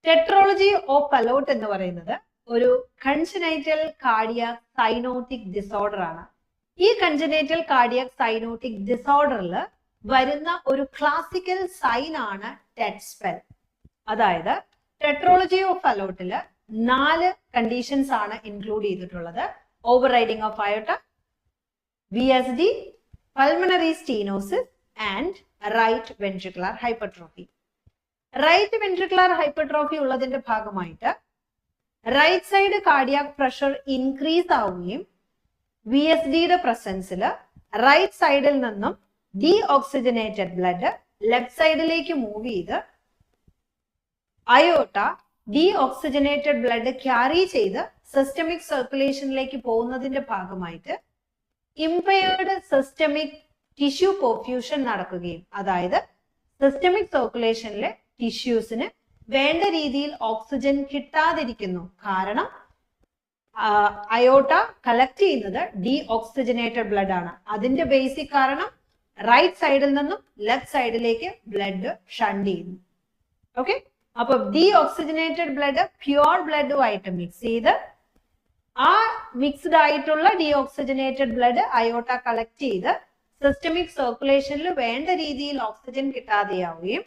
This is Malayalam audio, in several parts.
ടെട്രോളജി ഓഫ് ഫലോട്ട് എന്ന് പറയുന്നത് ഒരു കൺജനൈറ്റൽ കാർഡിയാക് സൈനോട്ടിക് ഡിസോർഡർ ആണ്. ഈ കൺജനൈറ്റൽ കാർഡിയാക് സൈനോട്ടിക് ഡിസോർഡറിൽ വരുന്ന ഒരു ക്ലാസിക്കൽ സൈൻ ആണ് ടെറ്റ് സ്പെൽ. അതായത് ടെട്രോളജി ഓഫ് ഫലോട്ടില് 4 കണ്ടീഷൻസ് ആണ് ഇൻക്ലൂഡ് ചെയ്തിട്ടുള്ളത്. Overriding of aorta, VSD, pulmonary stenosis and right ventricular hypertrophy. Right ventricular hypertrophy ഉള്ളതിന്റെ ഭാഗമായിട്ട് right side cardiac pressure increase ആവുകയും VSDയുടെ പ്രസൻസിൽ റൈറ്റ് സൈഡിൽ നിന്നും ഡീഓക്സിജനേറ്റഡ് ബ്ലഡ് ലെഫ്റ്റ് സൈഡിലേക്ക് മൂവ് ചെയ്ത് അയോട്ട ഡീഓക്സിജനേറ്റഡ് ബ്ലഡ് ക്യാരി ചെയ്ത് സിസ്റ്റമിക് സർക്കുലേഷനിലേക്ക് പോകുന്നതിന്റെ ഭാഗമായിട്ട് ഇംപയർഡ് സിസ്റ്റമിക് ടിഷ്യൂ പെർഫ്യൂഷൻ നടക്കുകയും, അതായത് സിസ്റ്റമിക് സർക്കുലേഷനിലെ ടിഷ്യൂസിന് വേണ്ട രീതിയിൽ ഓക്സിജൻ കിട്ടാതിരിക്കുന്നു. കാരണം അയോട്ട കളക്ട് ചെയ്യുന്നത് ഡീഓക്സിജനേറ്റഡ് ബ്ലഡ് ആണ്. അതിന്റെ ബേസിക് കാരണം റൈറ്റ് സൈഡിൽ നിന്നും ലെഫ്റ്റ് സൈഡിലേക്ക് ബ്ലഡ് ഷണ്ട് ചെയ്യുന്നു. ഓക്കെ, അപ്പൊ ഡീഓക്സിജനേറ്റഡ് ബ്ലഡ് പ്യുവർ ബ്ലഡുമായിട്ട് മിക്സ് ചെയ്ത് ആ മിക്സ്ഡ് ആയിട്ടുള്ള ഡീഓക്സിജനേറ്റഡ് ബ്ലഡ് അയോട്ട കളക്ട് ചെയ്ത് സിസ്റ്റമിക് സർക്കുലേഷനിൽ വേണ്ട രീതിയിൽ ഓക്സിജൻ കിട്ടാതെയാവുകയും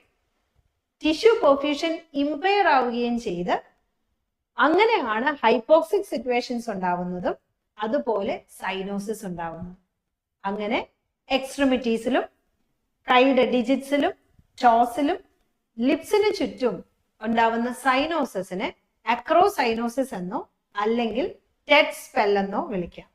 ടിഷ്യൂ പെർഫ്യൂഷൻ ഇംപയർ ആവുകയും ചെയ്ത് അങ്ങനെയാണ് ഹൈപ്പോക്സിക് സിറ്റുവേഷൻസ് ഉണ്ടാവുന്നതും അതുപോലെ സൈനോസിസ് ഉണ്ടാവുന്നതും. അങ്ങനെ എക്സ്ട്രിമിറ്റീസിലും കൈയുടെ ഡിജിറ്റ്സിലും ടോസിലും ലിപ്സിന് ചുറ്റും ഉണ്ടാവുന്ന സൈനോസിസിനെ അക്രോസൈനോസിസ് എന്നോ അല്ലെങ്കിൽ ടെറ്റ് സ്പെൽ എന്നോ വിളിക്കാം.